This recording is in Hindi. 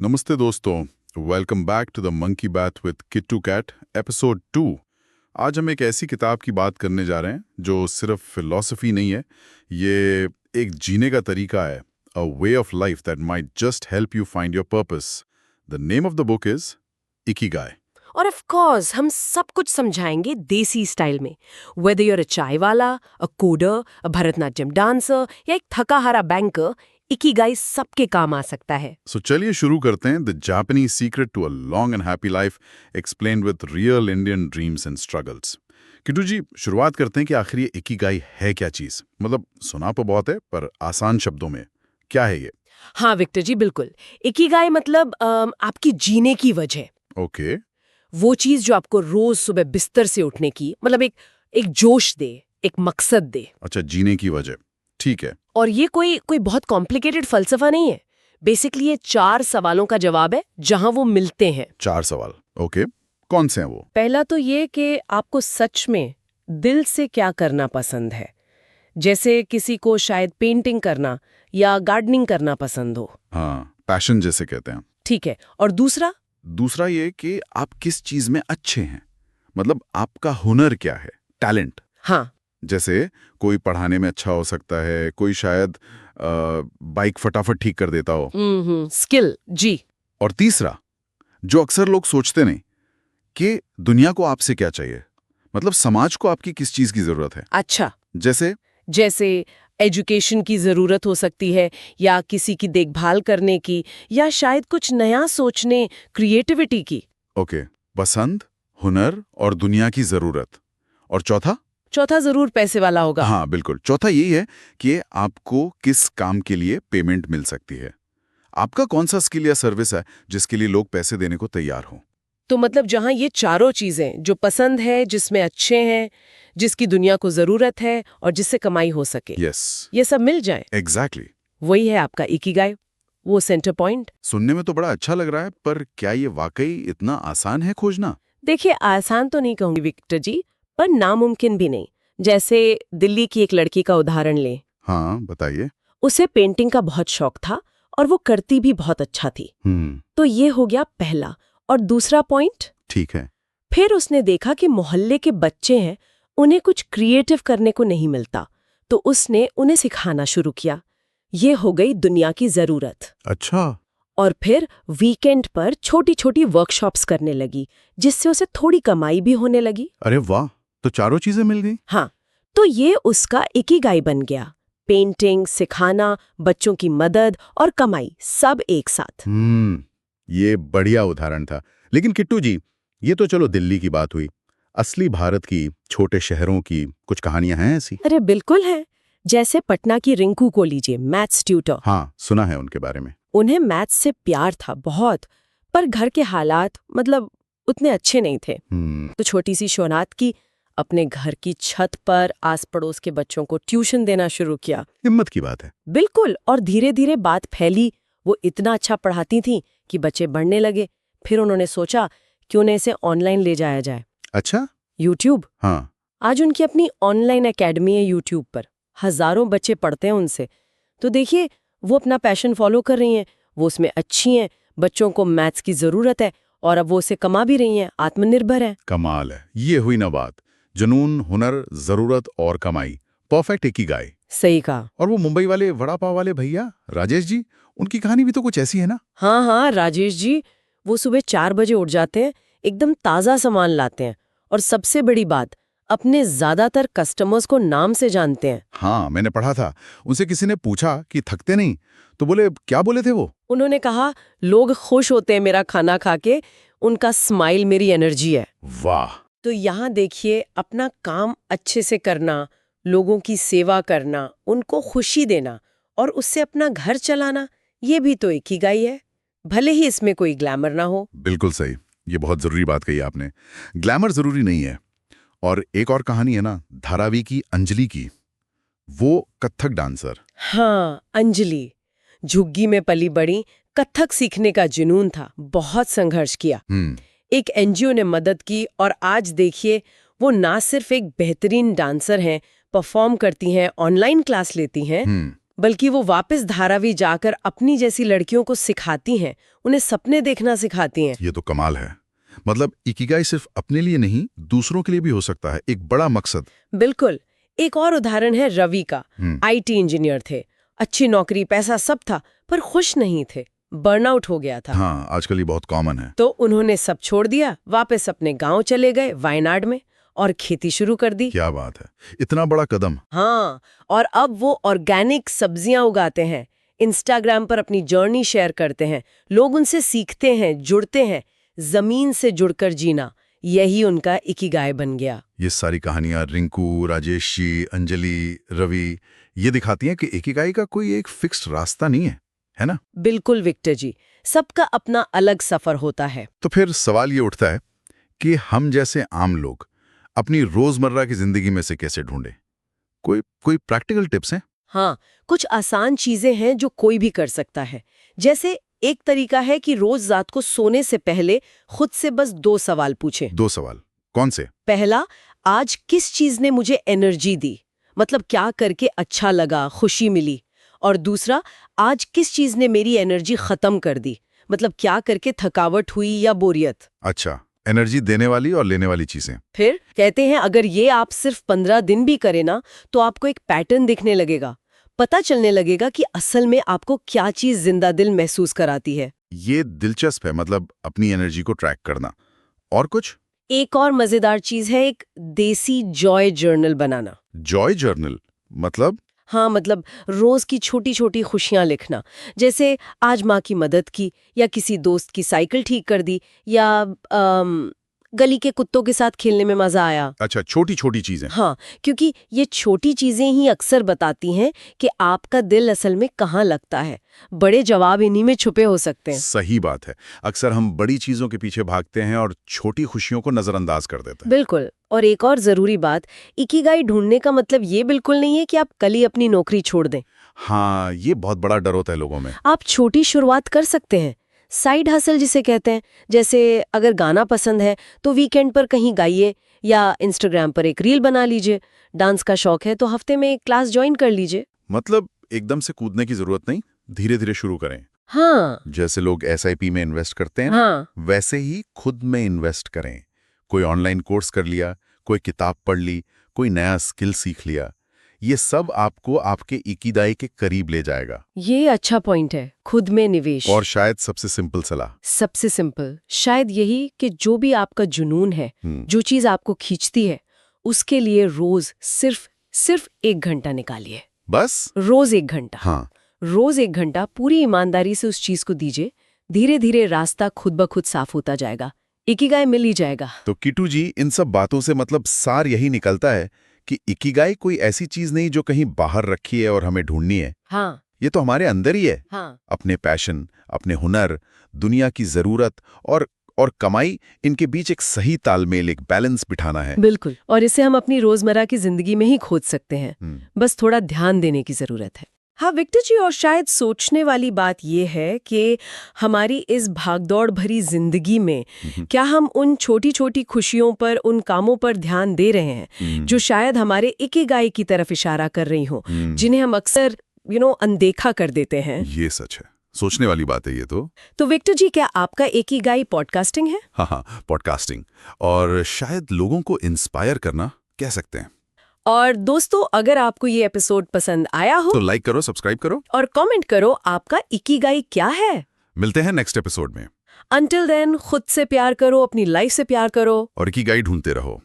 नमस्ते दोस्तों, welcome back to the monkey बात विद किट्टू कैट एपिसोड 2। आज हम एक ऐसी किताब की बात करने जा रहे हैं जो सिर्फ फिलॉसफी नहीं है, ये एक जीने का तरीका है, a way of life that might just help you find your purpose. The name of the book is Ikigai. और ऑफ कोर्स हम सब कुछ समझाएंगे देसी स्टाइल में, वेदर यूर अ चाय वाला, a coder, a Bharatanatyam dancer या एक थका हारा बैंकर, इकिगाई सबके काम आ सकता है। सो चलिए शुरू करते हैं। The Japanese secret to a long and happy life explained with real Indian dreams and struggles. Kittu ji, शुरुआत करते हैं कि आखिर ये इकिगाई है क्या चीज। मतलब सुना तो बहुत है, पर आसान शब्दों में क्या है ये? हाँ विक्टर जी, बिल्कुल। इकिगाई मतलब आपकी जीने की वजह। ओके। वो चीज जो आपको रोज सुबह बिस्तर से उठने की, मतलब एक जोश दे, एक मकसद दे। अच्छा, जीने की वजह, ठीक है। और ये कोई बहुत कॉम्प्लिकेटेड फलसफा नहीं है। बेसिकली ये 4 सवालों का जवाब है जहां वो मिलते हैं। 4 सवाल, ओके। कौन से हैं वो? पहला तो ये कि आपको सच में दिल से क्या करना पसंद है। जैसे किसी को शायद पेंटिंग करना या गार्डनिंग करना पसंद हो। हाँ, पैशन जैसे कहते हैं। ठीक है। और दूसरा ये कि आप किस चीज में अच्छे हैं, मतलब आपका हुनर क्या है, टैलेंट। हाँ, जैसे कोई पढ़ाने में अच्छा हो सकता है, कोई शायद बाइक फटाफट ठीक कर देता हो। स्किल जी। और तीसरा, जो अक्सर लोग सोचते नहीं, कि दुनिया को आपसे क्या चाहिए, मतलब समाज को आपकी किस चीज की जरूरत है। अच्छा, जैसे एजुकेशन की जरूरत हो सकती है, या किसी की देखभाल करने की, या शायद कुछ नया सोचने, क्रिएटिविटी की। ओके, पसंद, हुनर और दुनिया की जरूरत। और चौथा जरूर पैसे वाला होगा। हाँ बिल्कुल, चौथा यही है कि आपको किस काम के लिए पेमेंट मिल सकती है। आपका कौन सा स्किल या सर्विस है जिसके लिए लोग पैसे देने को तैयार हों। तो मतलब जहां ये चारों चीजें, जो पसंद है, जिसमें अच्छे हैं, जिसकी दुनिया को जरूरत है और जिससे कमाई हो सके, ये सब मिल जाए, एग्जैक्टली। वही है आपका इकिगाई, वो सेंटर पॉइंट। सुनने में तो बड़ा अच्छा लग रहा है, पर क्या ये वाकई इतना आसान है खोजना? देखिए, आसान तो नहीं कहूंगी विक्टर जी, पर नामुमकिन भी नहीं। जैसे दिल्ली की एक लड़की का उदाहरण लें। हाँ बताइए। उसे पेंटिंग का बहुत शौक था और वो करती भी बहुत अच्छा थी। तो ये हो गया पहला। और दूसरा पॉइंट, ठीक है। फिर उसने देखा कि मोहल्ले के बच्चे हैं, उन्हें कुछ क्रिएटिव करने को नहीं मिलता, तो उसने उन्हें सिखाना शुरू किया। ये हो गई दुनिया की जरूरत। अच्छा। और फिर वीकेंड पर छोटी छोटी वर्कशॉप्स करने लगी, जिससे उसे थोड़ी कमाई भी होने लगी। अरे वाह, तो चारों चीजें मिल गई। हाँ, तो ये उसका इकिगाई बन गया। पेंटिंग, सिखाना, बच्चों की मदद और कमाई, सब एक साथ। ये बढ़िया उदाहरण था। लेकिन किट्टू जी, ये तो चलो दिल्ली की बात हुई। असली भारत की, छोटे शहरों की कुछ कहानियां हैं ऐसी? अरे बिल्कुल है। जैसे पटना की रिंकू को लीजिए, मैथ्स ट्यूटर। हाँ, सुना है उनके बारे में। उन्हें मैथ्स से प्यार था बहुत, पर घर के हालात मतलब उतने अच्छे नहीं थे। तो छोटी सी शौनात की अपने घर की छत पर आस पड़ोस के बच्चों को ट्यूशन देना शुरू किया। हिम्मत की बात है। बिल्कुल। और धीरे धीरे बात फैली। वो इतना अच्छा पढ़ाती थी कि बच्चे बढ़ने लगे। फिर उन्होंने सोचा कि उन्हें इसे ऑनलाइन ले जाया जाए। अच्छा। यूट्यूब। हाँ। आज उनकी अपनी ऑनलाइन एकेडमी है यूट्यूब पर। हजारों बच्चे पढ़ते हैं उनसे। तो देखिए, वो अपना पैशन फॉलो कर रही हैं, वो उसमें अच्छी हैं, बच्चों को मैथ्स की जरूरत है और अब वो उसे कमा भी रही हैं, आत्मनिर्भर है। कमाल है, ये हुई ना बात। जुनून, हुनर, जरूरत और कमाई, परफेक्ट इकिगाई। सही कहा। और वो मुंबई वाले वड़ा पाव वाले भैया राजेश जी, उनकी कहानी भी तो कुछ ऐसी है ना? हाँ हाँ, राजेश जी, वो सुबह 4 बजे उठ जाते हैं, एकदम ताज़ा सामान लाते हैं, और सबसे बड़ी बात, अपने ज्यादातर कस्टमर्स को नाम से जानते हैं। हाँ, मैंने पढ़ा था। उनसे किसी ने पूछा कि थकते नहीं, तो बोले, क्या बोले थे वो? उन्होंने कहा, लोग खुश होते हैं मेरा खाना खा के, उनका स्माइल मेरी एनर्जी है। वाह। तो यहाँ देखिए, अपना काम अच्छे से करना, लोगों की सेवा करना, उनको खुशी देना और उससे अपना घर चलाना, ये भी तो इकिगाई है, भले ही इसमें कोई ग्लैमर ना हो। बिल्कुल सही, ये बहुत जरूरी बात कही आपने। ग्लैमर जरूरी नहीं है। और एक और कहानी है ना, धारावी की अंजलि की, वो कथक डांसर। हाँ, अंजलि झुग्गी में पली बड़ी, कथक सीखने का जुनून था, बहुत संघर्ष किया। एक एनजीओ ने मदद की और आज देखिए, वो ना सिर्फ एक बेहतरीन डांसर हैं, परफॉर्म करती हैं, ऑनलाइन क्लास लेती हैं, बल्कि वो वापस धारावी जाकर अपनी जैसी लड़कियों को सिखाती हैं, उन्हें सपने देखना सिखाती हैं। ये तो कमाल है। मतलब इकिगाई सिर्फ अपने लिए नहीं, दूसरों के लिए भी हो सकता है, एक बड़ा मकसद। बिल्कुल। एक और उदाहरण है रवि का। आईटी इंजीनियर थे, अच्छी नौकरी, पैसा सब था, पर खुश नहीं थे, बर्नआउट हो गया था। हाँ, आजकल ये बहुत कॉमन है। तो उन्होंने सब छोड़ दिया, वापस अपने गांव चले गए वायनाड में, और खेती शुरू कर दी। क्या बात है, इतना बड़ा कदम। हाँ, और अब वो ऑर्गेनिक सब्जियां उगाते हैं, इंस्टाग्राम पर अपनी जर्नी शेयर करते हैं, लोग उनसे सीखते हैं, जुड़ते हैं। जमीन से जुड़कर जीना, यही उनका इकिगाई बन गया। ये सारी कहानियां रिंकू, राजेश जी, अंजलि, रवि, ये दिखाती हैं कि इकिगाई का कोई एक फिक्स्ड रास्ता नहीं है ना? बिल्कुल विक्टर जी, सबका अपना अलग सफर होता है। तो फिर सवाल ये उठता है कि हम जैसे आम लोग अपनी रोजमर्रा की जिंदगी में से कैसे ढूंढें? कोई प्रैक्टिकल टिप्स हैं? हाँ, कुछ आसान चीजें हैं जो कोई भी कर सकता है। जैसे एक तरीका है कि रोज रात को सोने से पहले खुद से बस 2 सवाल पूछें। 2 सवाल, कौन से? पहला, आज किस चीज ने मुझे एनर्जी दी, मतलब क्या करके अच्छा लगा, खुशी मिली। और दूसरा, आज किस चीज ने मेरी एनर्जी खत्म कर दी, मतलब क्या करके थकावट हुई या बोरियत। अच्छा, एनर्जी देने वाली और लेने वाली चीजें। फिर कहते हैं अगर ये आप सिर्फ 15 दिन भी करें ना, तो आपको एक पैटर्न दिखने लगेगा, पता चलने लगेगा कि असल में आपको क्या चीज जिंदा दिल महसूस कराती है। ये दिलचस्प है, मतलब अपनी एनर्जी को ट्रैक करना। और कुछ? एक और मजेदार चीज है एक देसी जॉय जर्नल बनाना। जॉय जर्नल मतलब? हाँ, मतलब रोज की छोटी छोटी खुशियां लिखना, जैसे आज माँ की मदद की, या किसी दोस्त की साइकिल ठीक कर दी, या गली के कुत्तों के साथ खेलने में मजा आया। अच्छा, छोटी छोटी चीजें। हाँ, क्योंकि ये छोटी चीजें ही अक्सर बताती हैं कि आपका दिल असल में कहाँ लगता है। बड़े जवाब इन्हीं में छुपे हो सकते हैं। सही बात है, अक्सर हम बड़ी चीजों के पीछे भागते हैं और छोटी खुशियों को नजरअंदाज कर देते हैं। बिल्कुल। और एक और जरूरी बात, इकिगाई ढूंढने का मतलब ये बिल्कुल नहीं है कि आप कल ही अपनी नौकरी छोड़ दें। हाँ, ये बहुत बड़ा डर होता है लोगों में। आप छोटी शुरुआत कर सकते हैं, साइड हसल जिसे कहते हैं। जैसे अगर गाना पसंद है तो वीकेंड पर कहीं गाइए, या इंस्टाग्राम पर एक रील बना लीजिए। डांस का शौक है तो हफ्ते में एक क्लास ज्वाइन कर लीजिए। मतलब एकदम से कूदने की जरूरत नहीं, धीरे धीरे शुरू करें। हाँ, जैसे लोग SIP में इन्वेस्ट करते हैं, हाँ, वैसे ही खुद में इन्वेस्ट करें। कोई ऑनलाइन कोर्स कर लिया, कोई किताब पढ़ ली, कोई नया स्किल सीख लिया, ये सब आपको आपके इकिगाई के करीब ले जाएगा। ये अच्छा पॉइंट है, खुद में निवेश। और शायद सबसे सिंपल सलाह, सबसे सिंपल शायद यही कि जो भी आपका जुनून है, जो चीज आपको खींचती है, उसके लिए रोज सिर्फ 1 घंटा निकालिए। बस रोज 1 घंटा। हाँ, रोज 1 घंटा पूरी ईमानदारी से उस चीज को दीजिए। धीरे धीरे रास्ता खुद ब खुद साफ होता जाएगा, इकिगाई मिल ही जाएगा। तो किटू जी, इन सब बातों से मतलब सार यही निकलता है कि इकिगाई कोई ऐसी चीज नहीं जो कहीं बाहर रखी है और हमें ढूंढनी है। हाँ, ये तो हमारे अंदर ही है। हाँ, अपने पैशन, अपने हुनर, दुनिया की जरूरत और कमाई, इनके बीच एक सही तालमेल, एक बैलेंस बिठाना है। बिल्कुल। और इसे हम अपनी रोजमर्रा की जिंदगी में ही खोज सकते हैं, बस थोड़ा ध्यान देने की जरूरत है। हाँ विक्टर जी, और शायद सोचने वाली बात यह है कि हमारी इस भागदौड़ भरी जिंदगी में क्या हम उन छोटी छोटी खुशियों पर, उन कामों पर ध्यान दे रहे हैं जो शायद हमारे इकिगाई की तरफ इशारा कर रही हो, जिन्हें हम अक्सर अनदेखा कर देते हैं। ये सच है, सोचने वाली बात है ये तो विक्टर जी, क्या आपका इकिगाई पॉडकास्टिंग है? हाँ, पॉडकास्टिंग, और शायद लोगों को इंस्पायर करना कह सकते हैं। और दोस्तों, अगर आपको ये एपिसोड पसंद आया हो तो लाइक करो, सब्सक्राइब करो और कमेंट करो आपका इकिगाई क्या है। मिलते हैं नेक्स्ट एपिसोड में। अंटिल देन, खुद से प्यार करो, अपनी लाइफ से प्यार करो और इकिगाई ढूंढते रहो।